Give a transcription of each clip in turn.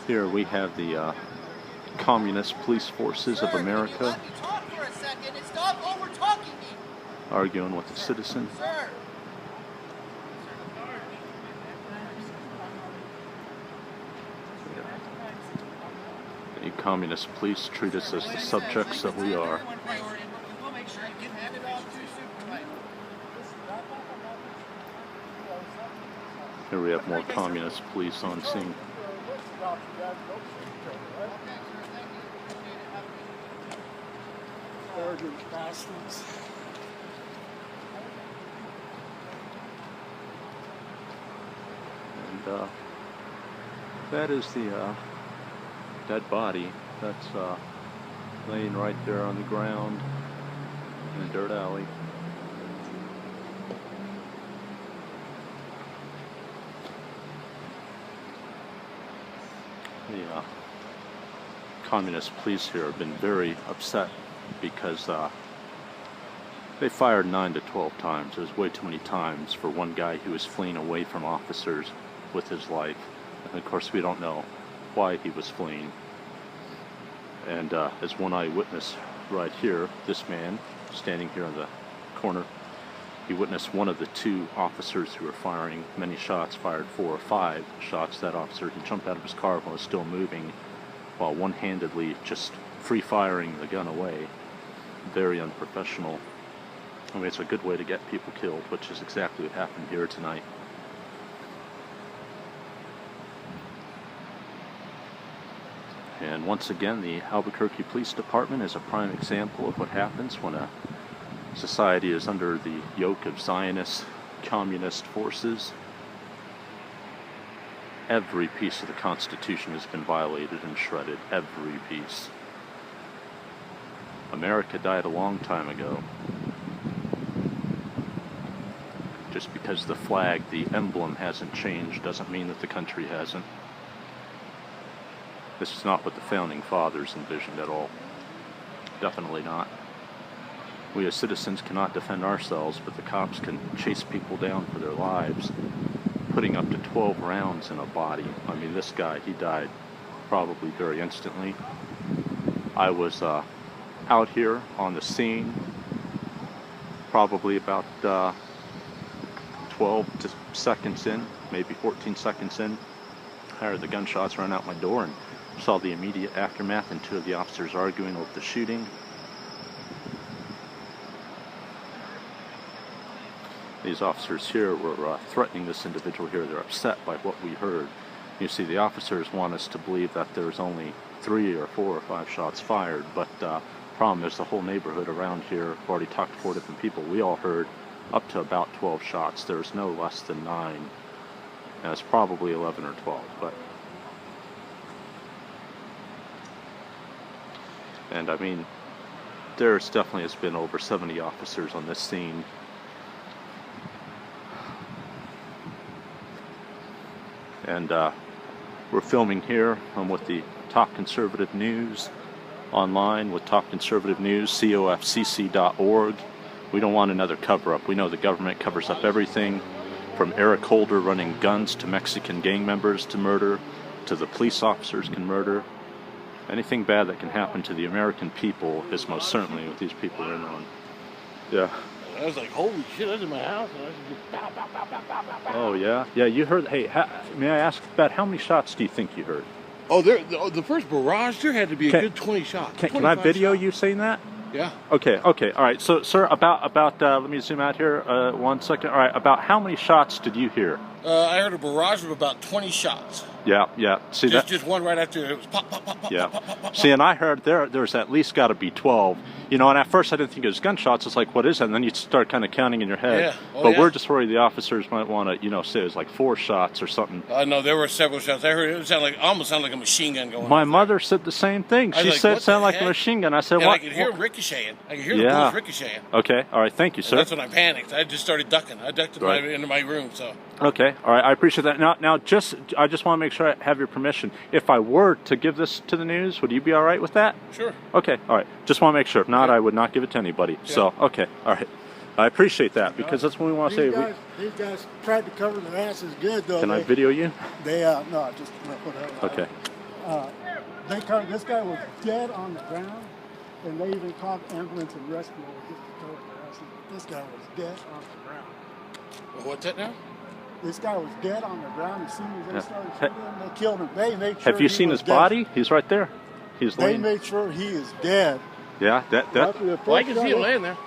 Here we have the Communist Police Forces of America arguing with the citizen. The communist police treat us as the subjects that we are. Here we have more communist police on scene. And that is the dead body that's laying right there on the ground in a dirt alley. The communist police here have been very upset because they fired 9 to 12 times. It was way too many times for one guy who was fleeing away from officers with his life. And of course we don't know why he was fleeing. And as one eyewitness right here, this man standing here on the corner, he witnessed one of the two officers who were firing many shots, fired 4 or 5 shots. That officer, he jumped out of his car while it was still moving, while one-handedly just free-firing the gun away. Very unprofessional. I mean, it's a good way to get people killed, which is exactly what happened here tonight. And once again, the Albuquerque Police Department is a prime example of what happens when a society is under the yoke of Zionist communist forces. Every piece of the Constitution has been violated and shredded. Every piece. America died a long time ago. Just because the flag, the emblem hasn't changed doesn't mean that the country hasn't. This is not what the Founding Fathers envisioned at all. Definitely not. We as citizens cannot defend ourselves, but the cops can chase people down for their lives, putting up to 12 rounds in a body. I mean, this guy, he died probably very instantly. I was out here on the scene probably about 12 seconds in, maybe 14 seconds in. I heard the gunshots run out my door and saw the immediate aftermath and 2 of the officers arguing over the shooting. These officers here were threatening this individual here. They're upset by what we heard. You see, the officers want us to believe that there's only 3 or 4 or 5 shots fired, but problem is the whole neighborhood around here, I've already talked to 4 different people, we all heard up to about 12 shots. There's no less than 9, and it's probably 11 or 12, but and I mean, there's definitely has been over 70 officers on this scene. And we're filming here. I'm with the Top Conservative News online with Top Conservative News, cofcc.org. We don't want another cover-up. We know the government covers up everything, from Eric Holder running guns to Mexican gang members to murder, to the police officers can murder. Anything bad that can happen to the American people is most certainly what these people are in on. Yeah. I was like, holy shit, that's in my house. And I was just pow, pow, pow, pow, pow, pow. Oh, yeah? Yeah, you heard. Hey, may I ask about how many shots do you think you heard? Oh, the first barrage, there had to be a good 20 shots. Can I video you saying that? Yeah. Okay, all right. So, sir, about let me zoom out here 1 second. All right, about how many shots did you hear? I heard a barrage of about 20 shots. Yeah. See just one right after it was pop, pop, pop, pop, yeah. pop, pop, pop, See, and I heard there's at least got to be 12. You know, and at first I didn't think it was gunshots. It's like, what is that? And then you start kind of counting in your head. Yeah. But we're just worried the officers might want to, say it was like 4 shots or something. No, there were several shots. I heard it almost sounded like a machine gun going. My mother said the same thing. She said it sounded like a machine gun. I said, and what? I could hear ricocheting. I could hear the bullets ricocheting. Okay, all right, thank you, sir. And that's when I panicked. I just started ducking. I ducked into my room. So. Okay, all right, I appreciate that. Now, I just want to make sure I have your permission. If I were to give this to the news, would you be all right with that? Sure. Okay, all right. Just want to make sure. If not, I would not give it to anybody. Yeah. So, okay, all right. I appreciate that because that's what we want to say. These guys tried to cover their asses good, though. Can I video you? No, just whatever. Okay. This guy was dead on the ground, and they even called ambulance and rescue just to cover their asses. This guy was dead on the ground. Well, what's that now? This guy was dead on the ground. As soon as they started shooting him, they killed him. They made sure. Have you seen his body? He's right there. He's They laying. made sure he is dead. Yeah, that. Well, I can see him laying there.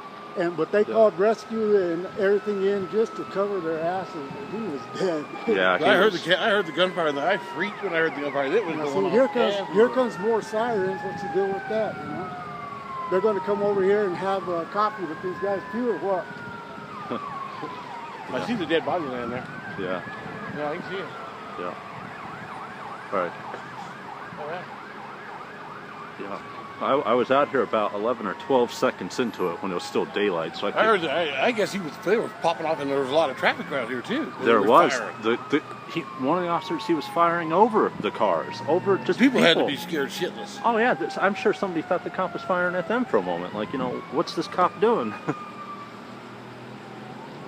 But they called rescue and everything in just to cover their asses. And he was dead. Yeah, I heard the gunfire, and I freaked when I heard the gunfire. It was going on. Here comes more sirens. What's the deal with that? You know, they're going to come over here and have a coffee with these guys too, or what? I see the dead body laying there. Yeah. Yeah, I can see it. Yeah. All right. Oh yeah. Yeah. I was out here about 11 or 12 seconds into it when it was still daylight, so I heard. I guess they were popping off, and there was a lot of traffic around here too. There was. One of the officers, he was firing over the cars, over just people. Had to be scared shitless. Oh yeah, I'm sure somebody thought the cop was firing at them for a moment. Like, you know, what's this cop doing?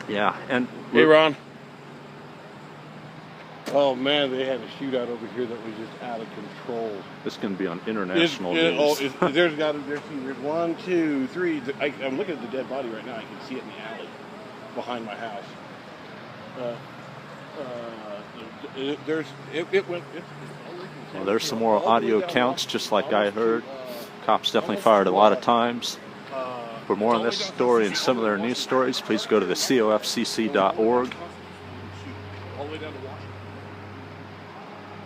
Yeah, and hey, Ron. Oh man, they had a shootout over here that was just out of control. This is going to be on international news. There's 1, 2, 3. I'm looking at the dead body right now. I can see it in the alley behind my house. Well, there's some more audio counts, just like I heard. Cops definitely fired a lot of times. For more on this story and similar news stories, please go to the cofcc.org. All the way down to